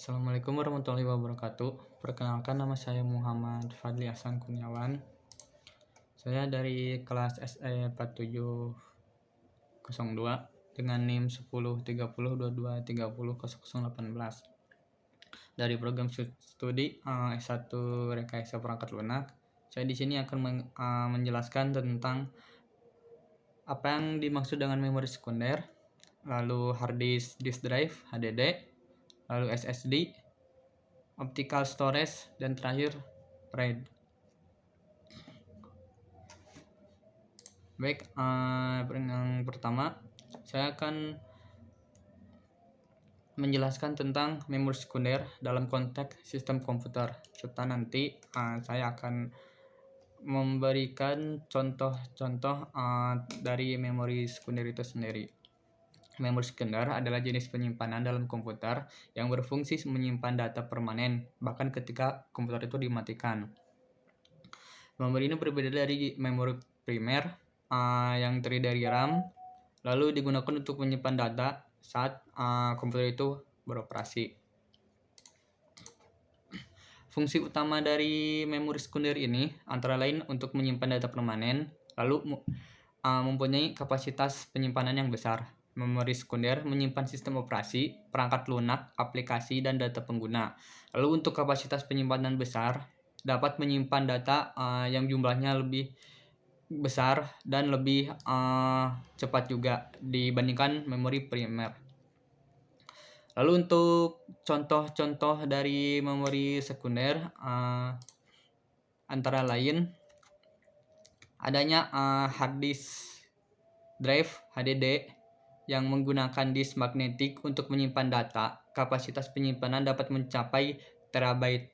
Assalamualaikum warahmatullahi wabarakatuh. Perkenalkan, nama saya Muhammad Fadli Hasan Kurniawan. Saya dari kelas SE 4702 dengan NIM 103022300018 dari program studi S1 Rekayasa Perangkat Lunak. Saya di sini akan menjelaskan tentang apa yang dimaksud dengan memori sekunder, lalu hard disk drive HDD, lalu SSD, optical storage, dan terakhir RAID. Baik, yang pertama saya akan menjelaskan tentang memori sekunder dalam konteks sistem komputer, serta nanti saya akan memberikan contoh-contoh dari memori sekunder itu sendiri. Memori sekunder adalah jenis penyimpanan dalam komputer yang berfungsi menyimpan data permanen bahkan ketika komputer itu dimatikan. Memori ini berbeda dari memori primer yang terdiri dari RAM, lalu digunakan untuk menyimpan data saat komputer itu beroperasi. Fungsi utama dari memori sekunder ini antara lain untuk menyimpan data permanen, lalu mempunyai kapasitas penyimpanan yang besar. Memori sekunder menyimpan sistem operasi, perangkat lunak, aplikasi, dan data pengguna. Lalu untuk kapasitas penyimpanan besar, dapat menyimpan data yang jumlahnya lebih besar dan lebih cepat juga dibandingkan memori primer. Lalu untuk contoh-contoh dari memori sekunder antara lain adanya hard disk drive HDD yang menggunakan disk magnetik untuk menyimpan data. Kapasitas penyimpanan dapat mencapai terabyte,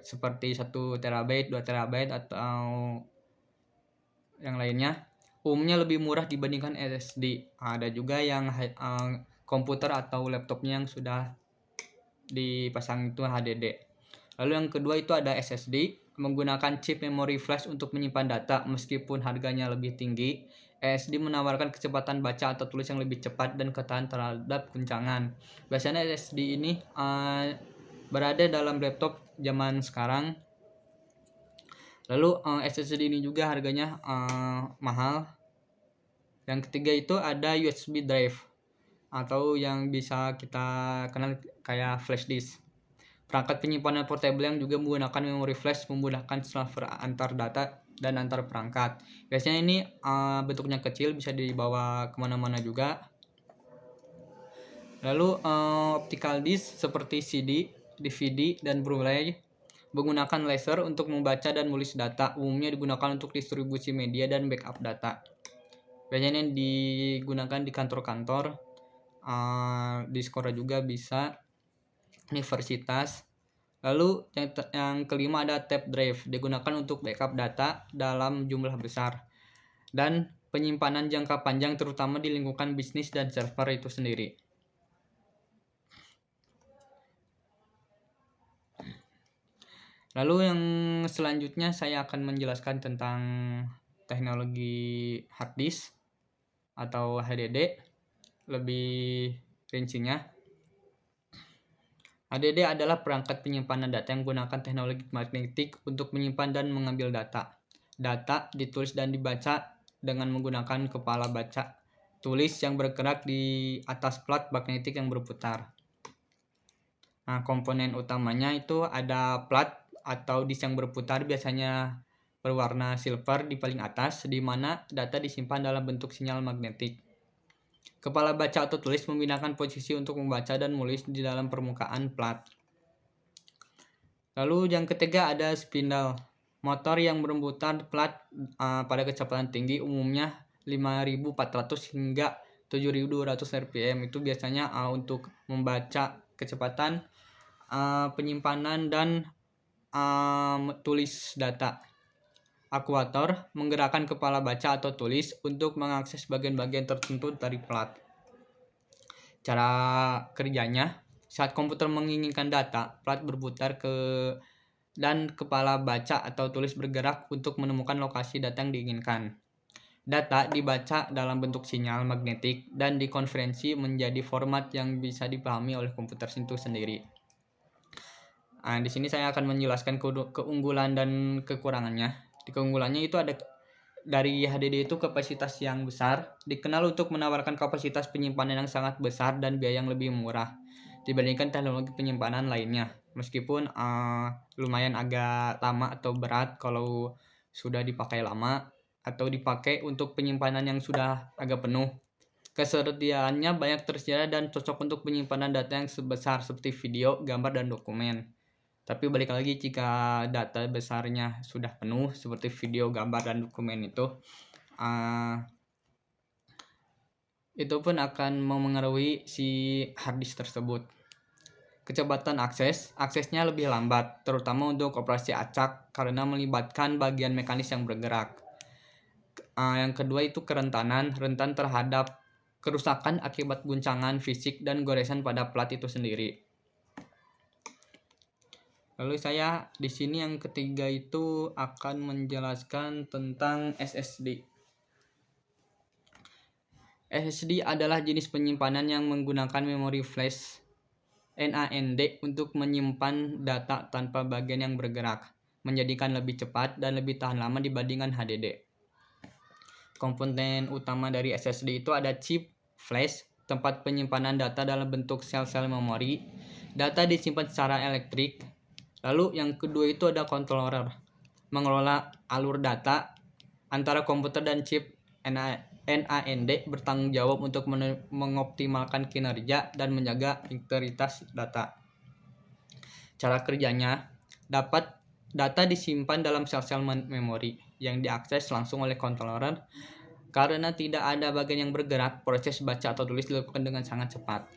seperti 1 terabyte, 2 terabyte, atau yang lainnya. Umumnya lebih murah dibandingkan SSD. Ada juga yang komputer atau laptopnya yang sudah dipasang itu HDD. Lalu yang kedua itu ada SSD, menggunakan chip memori flash untuk menyimpan data. Meskipun harganya lebih tinggi, SSD menawarkan kecepatan baca atau tulis yang lebih cepat dan ketahan terhadap guncangan. Biasanya SSD ini berada dalam laptop zaman sekarang. Lalu SSD ini juga harganya mahal. Yang ketiga itu ada USB drive, atau yang bisa kita kenal kayak flash disk. Perangkat penyimpanan portable yang juga menggunakan memori flash memudahkan transfer antar data dan antar perangkat. Biasanya ini bentuknya kecil, bisa dibawa kemana-mana juga. Lalu optical disk seperti CD, DVD, dan Blu-ray menggunakan laser untuk membaca dan menulis data. Umumnya digunakan untuk distribusi media dan backup data. Biasanya digunakan di kantor-kantor, di sekolah juga bisa, universitas. Lalu yang kelima ada tape drive, digunakan untuk backup data dalam jumlah besar dan penyimpanan jangka panjang, terutama di lingkungan bisnis dan server itu sendiri. Lalu yang selanjutnya saya akan menjelaskan tentang teknologi hard disk atau HDD lebih rincinya. HDD adalah perangkat penyimpanan data yang menggunakan teknologi magnetik untuk menyimpan dan mengambil data. Data ditulis dan dibaca dengan menggunakan kepala baca tulis yang bergerak di atas plat magnetik yang berputar. Nah, komponen utamanya itu ada plat atau disk yang berputar, biasanya berwarna silver di paling atas, di mana data disimpan dalam bentuk sinyal magnetik. Kepala baca atau tulis memindahkan posisi untuk membaca dan menulis di dalam permukaan plat. Lalu yang ketiga ada spindle, motor yang berputar plat pada kecepatan tinggi, umumnya 5.400 hingga 7.200 rpm. Itu biasanya untuk membaca kecepatan penyimpanan dan tulis data. Akuator menggerakkan kepala baca atau tulis untuk mengakses bagian-bagian tertentu dari plat. Cara kerjanya, saat komputer menginginkan data, plat berputar dan kepala baca atau tulis bergerak untuk menemukan lokasi data yang diinginkan. Data dibaca dalam bentuk sinyal magnetik dan dikonversi menjadi format yang bisa dipahami oleh komputer itu sendiri. Di sini saya akan menjelaskan keunggulan dan kekurangannya. Di keunggulannya itu ada dari HDD itu kapasitas yang besar, dikenal untuk menawarkan kapasitas penyimpanan yang sangat besar dan biaya yang lebih murah dibandingkan teknologi penyimpanan lainnya. Meskipun lumayan agak lama atau berat kalau sudah dipakai lama atau dipakai untuk penyimpanan yang sudah agak penuh. Kesediaannya banyak tersedia dan cocok untuk penyimpanan data yang sebesar seperti video, gambar, dan dokumen. Tapi balik lagi, jika data besarnya sudah penuh seperti video, gambar, dan dokumen itu pun akan memengaruhi si harddisk tersebut. Kecepatan aksesnya lebih lambat, terutama untuk operasi acak karena melibatkan bagian mekanis yang bergerak. Yang kedua itu kerentanan, rentan terhadap kerusakan akibat guncangan fisik dan goresan pada plat itu sendiri. Lalu saya di sini yang ketiga itu akan menjelaskan tentang SSD. SSD adalah jenis penyimpanan yang menggunakan memori flash NAND untuk menyimpan data tanpa bagian yang bergerak, menjadikan lebih cepat dan lebih tahan lama dibandingkan HDD. Komponen utama dari SSD itu ada chip flash, tempat penyimpanan data dalam bentuk sel-sel memori. Data disimpan secara elektrik. Lalu yang kedua itu ada controller, mengelola alur data antara komputer dan chip. NAND bertanggung jawab untuk mengoptimalkan kinerja dan menjaga integritas data. Cara kerjanya, data disimpan dalam sel-sel memori yang diakses langsung oleh controller. Karena tidak ada bagian yang bergerak, proses baca atau tulis dilakukan dengan sangat cepat.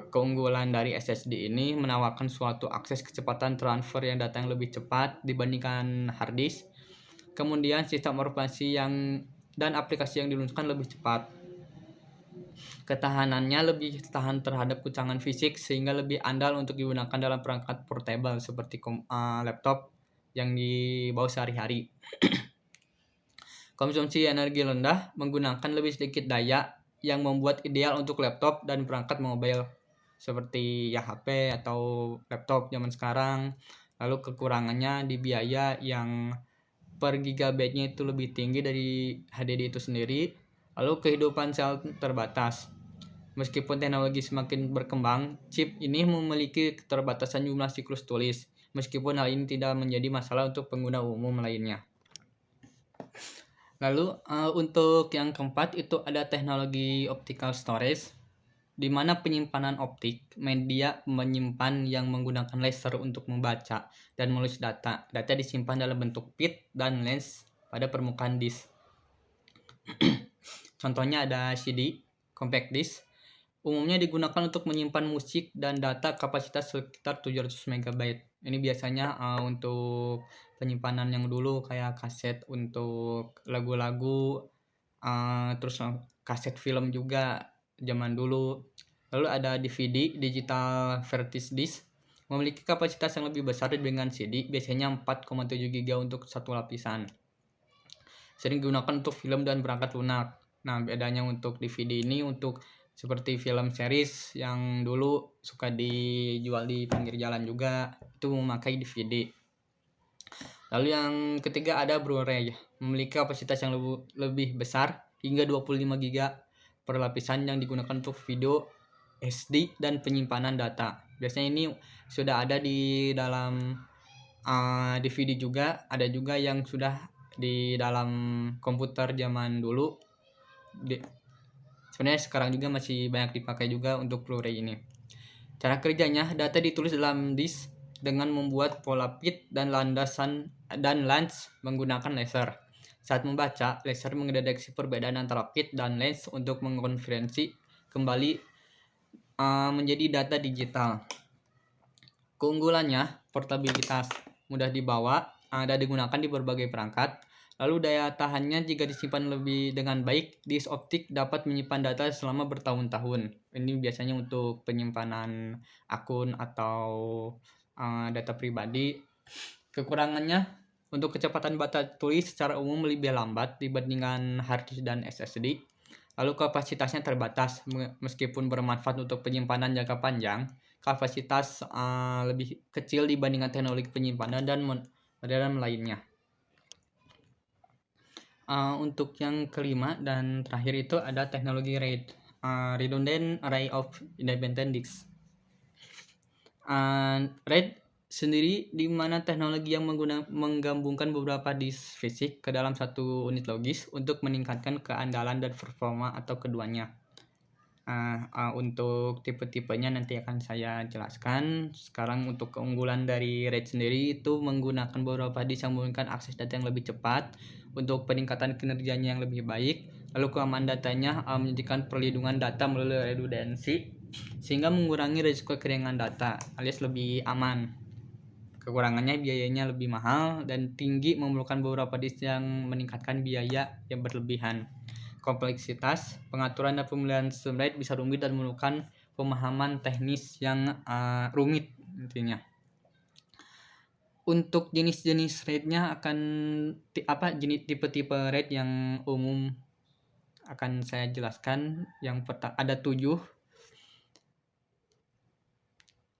Keunggulan dari SSD ini menawarkan suatu akses kecepatan transfer yang data yang lebih cepat dibandingkan hard disk. Kemudian sistem operasi dan aplikasi yang diluncurkan lebih cepat. Ketahanannya lebih tahan terhadap guncangan fisik sehingga lebih andal untuk digunakan dalam perangkat portable seperti laptop yang dibawa sehari-hari. Konsumsi energi rendah, menggunakan lebih sedikit daya yang membuat ideal untuk laptop dan perangkat mobile seperti HP atau laptop zaman sekarang. Lalu kekurangannya di biaya yang per gigabyte-nya itu lebih tinggi dari HDD itu sendiri. Lalu kehidupan sel terbatas. Meskipun teknologi semakin berkembang, chip ini memiliki keterbatasan jumlah siklus tulis. Meskipun hal ini tidak menjadi masalah untuk pengguna umum lainnya. Lalu untuk yang keempat itu ada teknologi optical storage, di mana penyimpanan optik media menyimpan yang menggunakan laser untuk membaca dan menulis data. Data disimpan dalam bentuk bit dan lens pada permukaan disk. Contohnya ada CD, compact disk. Umumnya digunakan untuk menyimpan musik dan data kapasitas sekitar 700 MB. Ini biasanya untuk penyimpanan yang dulu kayak kaset untuk lagu-lagu, terus kaset film juga zaman dulu. Lalu ada DVD, digital vertis disk, memiliki kapasitas yang lebih besar dengan CD, biasanya 4,7 GB untuk satu lapisan. Sering digunakan untuk film dan perangkat lunak. Nah, bedanya untuk DVD ini untuk seperti film series yang dulu suka dijual di pinggir jalan juga, itu memakai DVD. Lalu yang ketiga ada Blu-ray, memiliki kapasitas yang lebih besar hingga 25 GB per lapisan yang digunakan untuk video SD dan penyimpanan data. Biasanya ini sudah ada di dalam DVD juga, ada juga yang sudah di dalam komputer zaman dulu. Sebenarnya sekarang juga masih banyak dipakai juga untuk Blu-ray ini. Cara kerjanya, data ditulis dalam disk dengan membuat pola pit dan lens menggunakan laser. Saat membaca, laser mendeteksi perbedaan antara pit dan lens untuk mengkonversi kembali menjadi data digital. Keunggulannya, portabilitas, mudah dibawa, dan digunakan di berbagai perangkat. Lalu daya tahannya, jika disimpan lebih dengan baik, disk optik dapat menyimpan data selama bertahun-tahun. Ini biasanya untuk penyimpanan akun atau data pribadi. Kekurangannya, untuk kecepatan baca tulis secara umum lebih lambat dibandingkan hard disk dan SSD. Lalu kapasitasnya terbatas, meskipun bermanfaat untuk penyimpanan jangka panjang. kapasitas lebih kecil dibandingkan teknologi penyimpanan dan modern lainnya. Untuk yang kelima dan terakhir itu ada teknologi RAID, Redundant Array of Independent Disks. RAID sendiri di mana teknologi yang menggabungkan beberapa disk fisik ke dalam satu unit logis untuk meningkatkan keandalan dan performa atau keduanya. Untuk tipe-tipenya nanti akan saya jelaskan. Sekarang untuk keunggulan dari RAID sendiri itu menggunakan beberapa disk yang memungkinkan akses data yang lebih cepat untuk peningkatan kinerjanya yang lebih baik. Lalu keamanan datanya menjadikan perlindungan data melalui redundansi sehingga mengurangi risiko kekeringan data alias lebih aman. Kekurangannya biayanya lebih mahal dan tinggi, memerlukan beberapa disk yang meningkatkan biaya yang berlebihan. Kompleksitas, pengaturan dan pemilihan sistem RAID bisa rumit dan memerlukan pemahaman teknis yang rumit intinya. Untuk jenis-jenis RAID-nya akan jenis tipe-tipe RAID yang umum akan saya jelaskan. Yang pertama ada 7.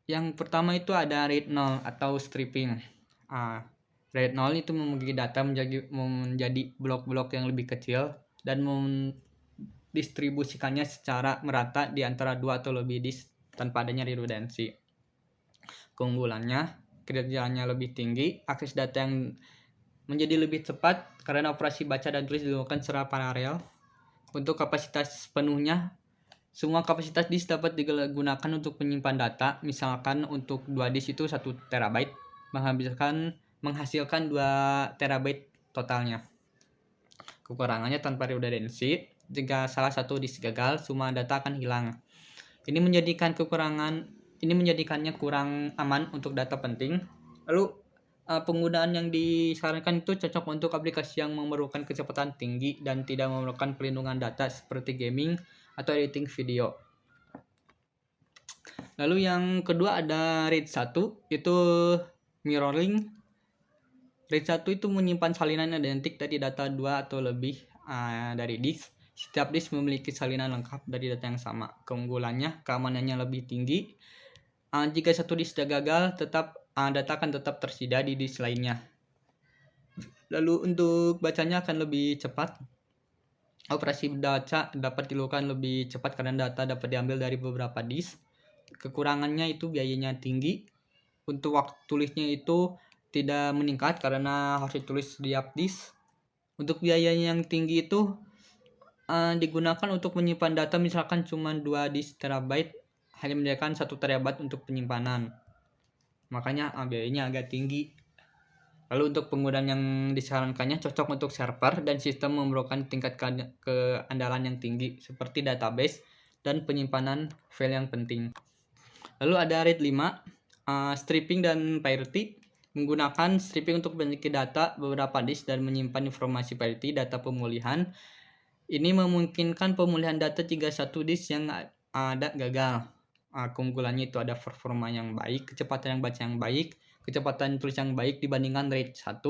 Yang pertama itu ada RAID 0 atau stripping. RAID 0 itu membagi data menjadi blok-blok yang lebih kecil dan mendistribusikannya secara merata di antara 2 atau lebih disk tanpa adanya redundansi. Keunggulannya, kinerjanya lebih tinggi, akses data yang menjadi lebih cepat karena operasi baca dan tulis dilakukan secara paralel. Untuk kapasitas penuhnya, semua kapasitas disk dapat digunakan untuk menyimpan data. Misalkan untuk 2 disk itu 1 terabyte, menghasilkan 2 terabyte totalnya. Kekurangannya tanpa redundansi, jika salah satu disk gagal, semua data akan hilang. Ini menjadikannya kurang aman untuk data penting. Lalu penggunaan yang disarankan itu cocok untuk aplikasi yang memerlukan kecepatan tinggi dan tidak memerlukan perlindungan data seperti gaming atau editing video. Lalu yang kedua ada RAID 1, itu mirroring. RAID 1 itu menyimpan salinan identik dari data 2 atau lebih dari disk. Setiap disk memiliki salinan lengkap dari data yang sama. Keunggulannya, keamanannya lebih tinggi. Jika satu disk gagal, data akan tetap tersedia di disk lainnya. Lalu untuk bacanya akan lebih cepat. Operasi baca dapat dilakukan lebih cepat karena data dapat diambil dari beberapa disk. Kekurangannya itu biayanya tinggi. Untuk waktu tulisnya itu tidak meningkat karena harus ditulis di hard disk. Untuk biayanya yang tinggi itu digunakan untuk menyimpan data, misalkan cuma 2 disk terabyte hanya menyediakan 1 terabyte untuk penyimpanan. Makanya biayanya agak tinggi. Lalu untuk penggunaan yang disarankannya cocok untuk server dan sistem memerlukan tingkat keandalan yang tinggi seperti database dan penyimpanan file yang penting. Lalu ada RAID 5, stripping dan priority. Menggunakan stripping untuk memiliki data beberapa disk dan menyimpan informasi priority data pemulihan. Ini memungkinkan pemulihan data jika satu disk yang ada gagal. Keunggulannya itu ada performa yang baik, kecepatan yang baca yang baik, kecepatan tulis yang baik dibandingkan RAID 1.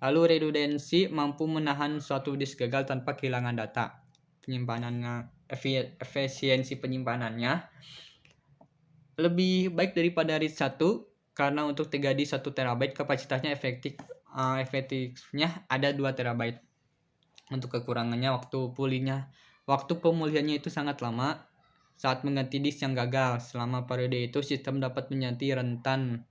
Lalu redundansi, mampu menahan suatu disk gagal tanpa kehilangan data. Penyimpanannya, efisiensi penyimpanannya lebih baik daripada RAID 1 karena untuk 3 disk 1 terabyte kapasitasnya efektifnya ada 2 terabyte. Untuk kekurangannya, waktu pemulihannya itu sangat lama saat mengganti disk yang gagal. Selama periode itu sistem dapat menjadi rentan.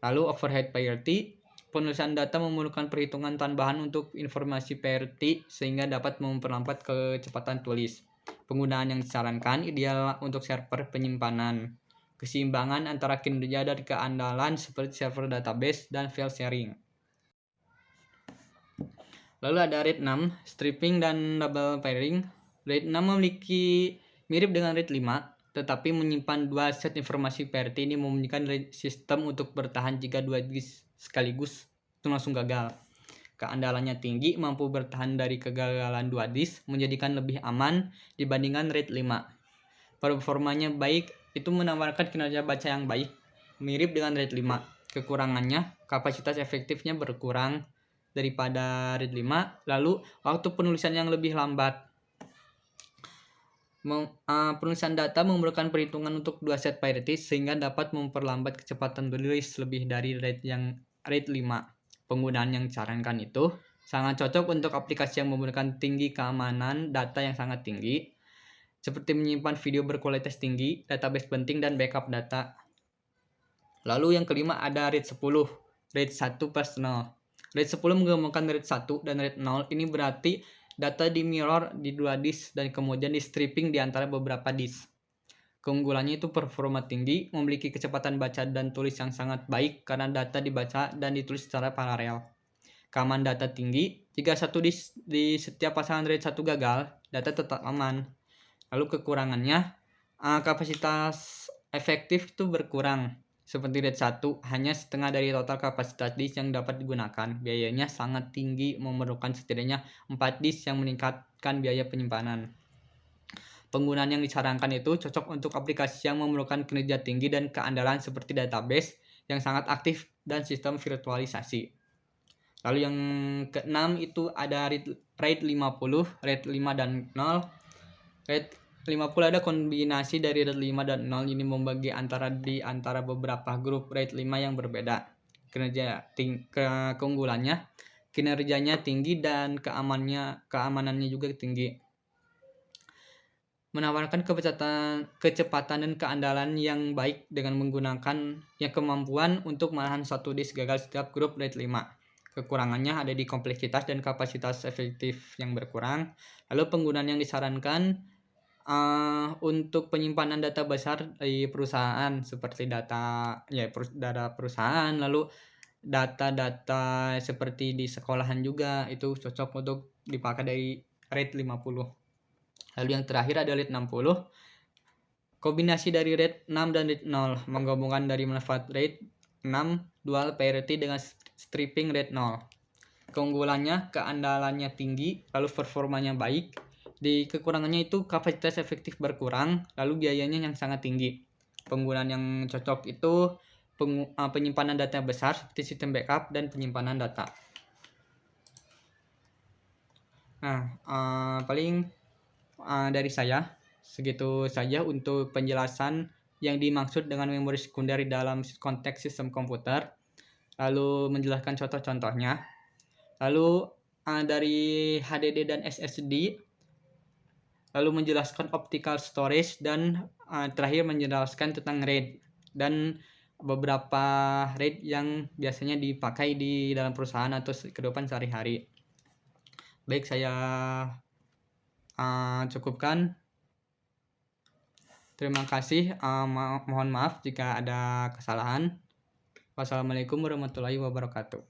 Lalu overhead priority, penulisan data memerlukan perhitungan tambahan untuk informasi priority sehingga dapat memperlambat kecepatan tulis. Penggunaan yang disarankan ideal untuk server penyimpanan. Keseimbangan antara kinerja dan keandalan seperti server database dan file sharing. Lalu ada RAID 6, stripping dan double pairing. RAID 6 memiliki mirip dengan RAID 5, tetapi menyimpan 2 set informasi priority. Ini memungkinkan sistem untuk bertahan jika 2 disk sekaligus itu langsung gagal. Keandalannya tinggi, mampu bertahan dari kegagalan 2 disk, menjadikan lebih aman dibandingkan RAID 5. Performanya baik, itu menawarkan kinerja baca yang baik, mirip dengan RAID 5. Kekurangannya, kapasitas efektifnya berkurang daripada RAID 5, lalu waktu penulisan yang lebih lambat. Penulisan data memerlukan perhitungan untuk 2 set priority sehingga dapat memperlambat kecepatan rilis lebih dari rate 5. Penggunaan yang disarankan itu sangat cocok untuk aplikasi yang membutuhkan tinggi keamanan data yang sangat tinggi, seperti menyimpan video berkualitas tinggi, database penting, dan backup data. Lalu yang kelima ada RAID 10, RAID 1 personal. RAID 10 menggabungkan RAID 1 dan RAID 0, ini berarti data di mirror di 2 disk dan kemudian di stripping di antara beberapa disk. Keunggulannya itu performa tinggi, memiliki kecepatan baca dan tulis yang sangat baik karena data dibaca dan ditulis secara paralel. Keamanan data tinggi, jika satu disk di setiap pasangan RAID 1 gagal, data tetap aman. Lalu kekurangannya, kapasitas efektif itu berkurang. Seperti RAID 1, hanya setengah dari total kapasitas disk yang dapat digunakan. Biayanya sangat tinggi, memerlukan setidaknya 4 disk yang meningkatkan biaya penyimpanan. Penggunaan yang disarankan itu cocok untuk aplikasi yang memerlukan kinerja tinggi dan keandalan seperti database yang sangat aktif dan sistem virtualisasi. Lalu yang keenam itu ada RAID 50, RAID 5 dan 0. RAID 50 ada kombinasi dari RAID 5 dan 0, ini membagi antara beberapa grup RAID 5 yang berbeda. Keunggulannya, kinerjanya tinggi dan keamanannya juga tinggi. Menawarkan kecepatan dan keandalan yang baik dengan menggunakan kemampuan untuk menahan satu disk gagal setiap grup RAID 5. Kekurangannya ada di kompleksitas dan kapasitas efektif yang berkurang. Lalu penggunaan yang disarankan untuk penyimpanan data besar di perusahaan seperti data perusahaan, lalu data-data seperti di sekolahan juga itu cocok untuk dipakai dari RAID 50. Lalu yang terakhir ada RAID 60. Kombinasi dari RAID 6 dan RAID 0 menggabungkan dari manfaat RAID 6 dual priority dengan stripping RAID 0. Keunggulannya, keandalannya tinggi, lalu performanya baik. Di kekurangannya itu kapasitas efektif berkurang, lalu biayanya yang sangat tinggi. Penggunaan yang cocok itu penyimpanan data besar seperti sistem backup dan penyimpanan data. Nah, paling dari saya segitu saja untuk penjelasan yang dimaksud dengan memori sekunder dalam konteks sistem komputer, lalu menjelaskan contoh-contohnya, lalu dari HDD dan SSD, lalu menjelaskan optical storage, dan terakhir menjelaskan tentang RAID dan beberapa RAID yang biasanya dipakai di dalam perusahaan atau kehidupan sehari-hari. Baik, saya cukupkan. Terima kasih. Mohon maaf jika ada kesalahan. Wassalamualaikum warahmatullahi wabarakatuh.